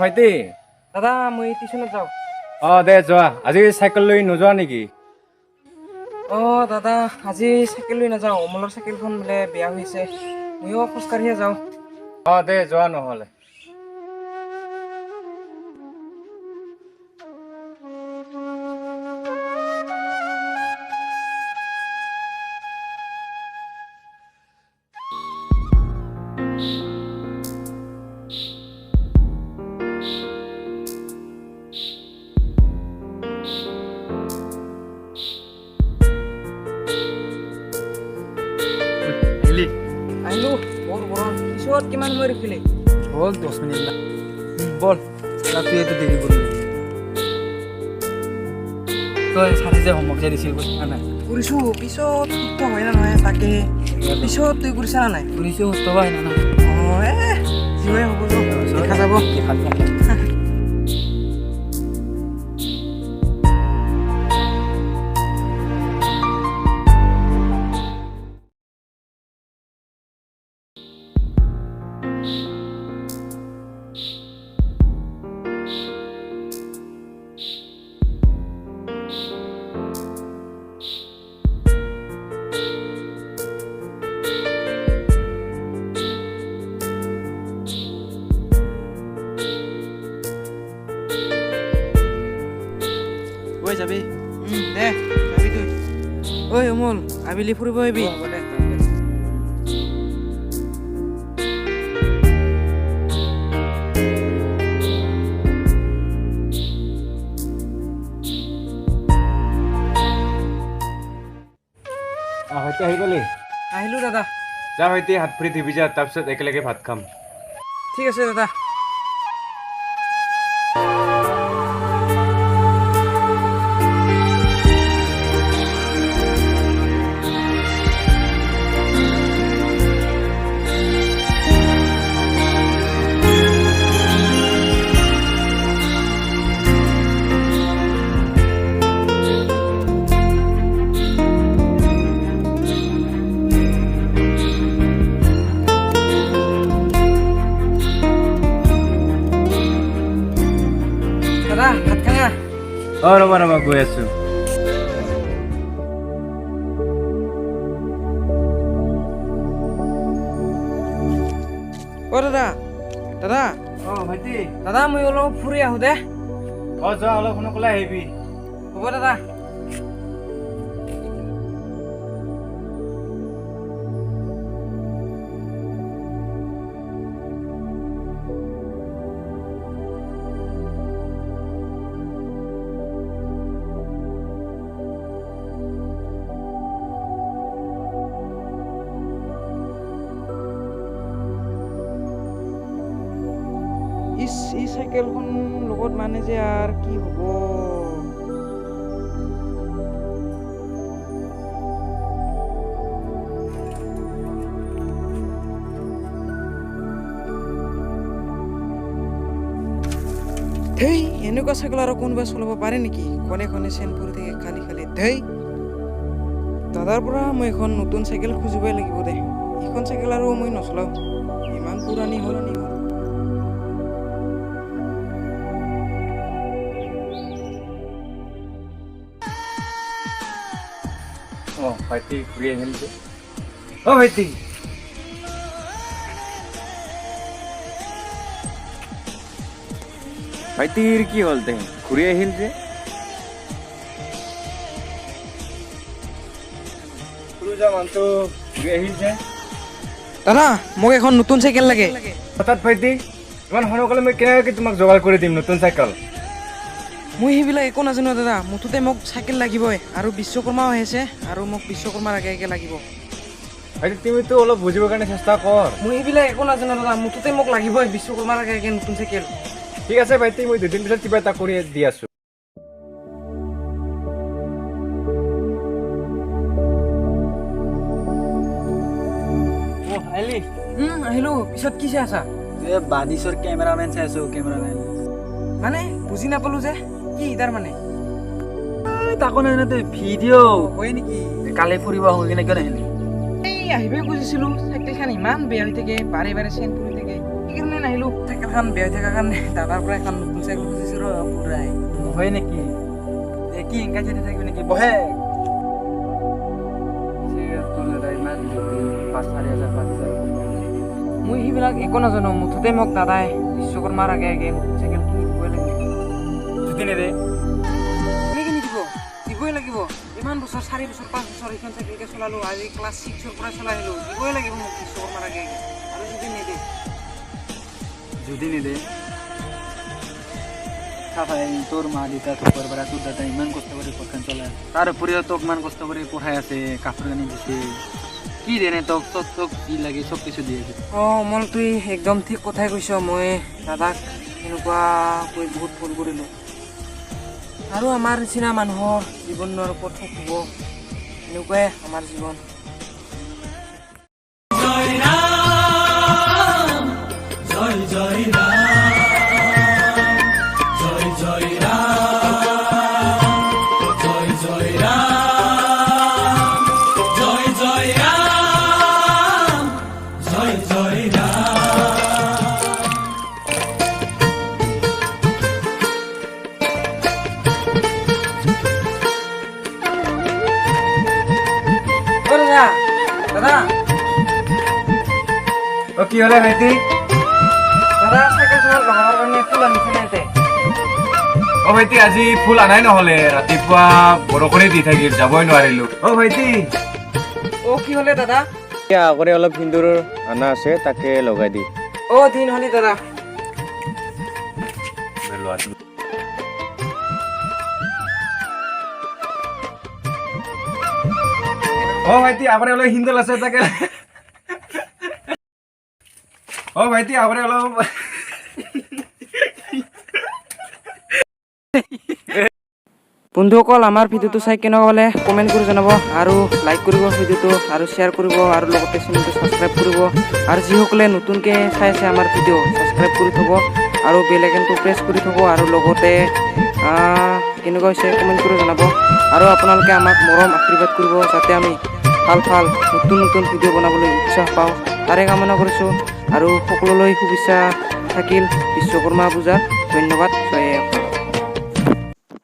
ভাইটি দাদা মই টিউশ্যনত যাওঁ। দে যোৱা। আজি চাইকেল লৈ নোযোৱা নেকি? দাদা আজি চাইকেল লৈ নাযাওঁ, অমলৰ চাইকেলখন বোলে বেয়া হৈছে, ময়ো খোজকাঢ়িয়ে যাওঁ। দে যোৱা নহ'লে। আহিলোঁ, বৰ গৰম। পিছত কিমান সময় ৰখিলি? হ'ল 10 মিনিট মান। বল তুই এইটো দেৰি কৰিলি। তই চাৰি যে হোমৱৰ্ক যে দিছিল কৰিছা নাই? কৰিছোঁ, পিছত সুস্থ হয় না নহয় তাকে। পিছত তই কৰিছা না নাই? কৰিছোঁ সুস্থ হয় না নাই? যিয়ে হ'ব দেখা যাব। যাবি দে যাবি তুই। ঐ অমল, আবেলি ফুৰিব আহিবি। ভাইটি আহি গ'লি? আহিলোঁ দাদা। যা ভাইটি, হাত ভৰি ধুবি যা, তাৰপিছত একেলগে ভাত খাম। ঠিক আছে দাদা। দাদা ভাত খাঙা? ৰ'বা গৈ আছোঁ। দাদা দাদা ভাইটি। দাদা মই অলপ ফুৰি আহোঁ দে। যোৱা, অলপ সোনকালে আহিবি। হ'ব দাদা। এই চাইকেলখন লগত মানে যে আৰু কি হ'ব? ধেই, এনেকুৱা চাইকেল আৰু কোনোবা চলাব পাৰে নেকি? কণে কণে চেন পৰি থাকে খালি খালি। ধেই, দাদাৰ পৰা মই এখন নতুন চাইকেল খুজিবই লাগিব দে। এইখন চাইকেল আৰু মই নচলাওঁ, ইমান পুৰণি হ'ল। অঁ ভাইটি ঘূৰি আহিল যে অঁ ভাইটি ভাইটিৰ কি হ'ল তে ঘূৰি আহিল যে মানুহটো ঘূৰি আহিল যে দাদা মোক এখন নতুন চাইকেল লাগে হঠাৎ ভাইটি ইমান সোনকালে মই কেনেকৈ তোমাক যোগাৰ কৰি দিম নতুন চাইকেল মই সেইবিলাক একো নাজানো দাদা মুঠতে মোক চাইকেল লাগিবই আৰু বিশ্বকৰ্মাও আহিছে আৰু মোক বিশ্বকৰ্মাৰ আগে আগে লাগিব ভাইটি তুমিতো অলপ বুজিবৰ কাৰণে চেষ্টা কৰ মই সেইবিলাক একো নাজানো দাদা মুঠতে মোক লাগিবই বিশ্বকৰ্মাৰ আগে আগে নতুন চাইকেল ঠিক আছে ভাইটি মই দুদিন পিছত কিবা এটা কৰি দি আছোঁ আহিলো পিছত কি চাই আছা বাদিছৰ কেমেৰামেন চাই আছো কেমেৰামেন মানে বুজি নাপালো যে কি তাৰ মানে তাকো নাজানো তই ভিডিঅ' হয় নেকি কালি ফুৰিব আহোঁ কিনে কিয় নাহিলি এই আহিবই খুজিছিলো চাইকেলখন ইমান বেয়া হৈ থাকে বাৰে বাৰে চেন পৰি থাকে সেইকাৰণে নাহিলো চাইকেলখন বেয়া হৈ থকাৰ কাৰণে দাদাৰ পৰা এখন নতুন চাইকেল খুজিছিলো পুৰাই হয় নেকি কি ইনকাম চাই থাকিবি নেকি বহে মই সেইবিলাক একো নাজানো মুঠতে মোক দাদাই বিশ্বকৰ্মাৰ আগে আগে নতুন চাইকেল কিনি দিবই লাগিব যদি নেদে কেনেকৈ নিদিব দিবই লাগিব ইমান বছৰ 4 বছৰ 5 বছৰ এইখন চাইকেলকে চলালো আজি ক্লাছ 6ৰ পৰা চলাই আহিলো দিবই লাগিব মোক বিশ্বকৰ্মাৰ আগে আগে আৰু যদি নেদে যদি নেদে চাফাই তোৰ মা দেউতা তোৰ পৰা তোৰ দাদা ইমান কষ্ট কৰি ঘৰখন চলাই তাৰ উপৰিও তোক ইমান কষ্ট কৰি পঢ়াই আছে কাপোৰ কানি দিছে কি দেনে তোক তোক তোক যি লাগে চব কিছু দিয়ে আছে মন তুই একদম ঠিক কথাই কৈছ মই দাদাক এনেকুৱা কৈ বহুত ভুল কৰিলোঁ আৰু আমাৰ নিচিনা মানুহৰ জীৱনৰ ওপৰত থাকিব এনেকুৱাই আমাৰ জীৱন দাদা অঁ কি হ'লে ভাইটি দাদা চাইকেলখনত লগাবৰ কাৰণে ফুল আনিছে নাই তে অঁ ভাইটি আজি ফুল আনাই নহ'লে ৰাতিপুৱা বৰষুণে দি থাকিল যাবই নোৱাৰিলোঁ অঁ ভাইটি কি হ'লে দাদা আগতে অলপ সিন্দুৰ অনা আছে তাকে লগাই দি দিন হ'লে দাদা অঁ ভাইটি আগতে অলপ সিন্দুৰ আছে তাকে অঁ ভাইটি আগতে অলপ বন্ধুসকল আমাৰ ভিডিঅ'টো চাই কেনেকুৱা পালে কমেণ্ট কৰি জনাব আৰু লাইক কৰিব ভিডিঅ'টো আৰু শ্বেয়াৰ কৰিব আৰু লগতে চেনেলটো ছাবস্ক্ৰাইব কৰিব আৰু যিসকলে নতুনকৈ চাই আছে আমাৰ ভিডিঅ' ছাবস্ক্ৰাইব কৰি থ'ব আৰু বেল আইকনটো প্ৰেছ কৰি থ'ব আৰু লগতে কেনেকুৱা হৈছে কমেণ্ট কৰি জনাব আৰু আপোনালোকে আমাক মৰম আশীৰ্বাদ কৰিব যাতে আমি ভাল ভাল নতুন নতুন ভিডিঅ' বনাবলৈ উৎসাহ পাওঁ তাৰে কামনা কৰিছোঁ আৰু সকলোলৈ শুভেচ্ছা থাকিল বিশ্বকৰ্মা পূজাৰ ধন্যবাদ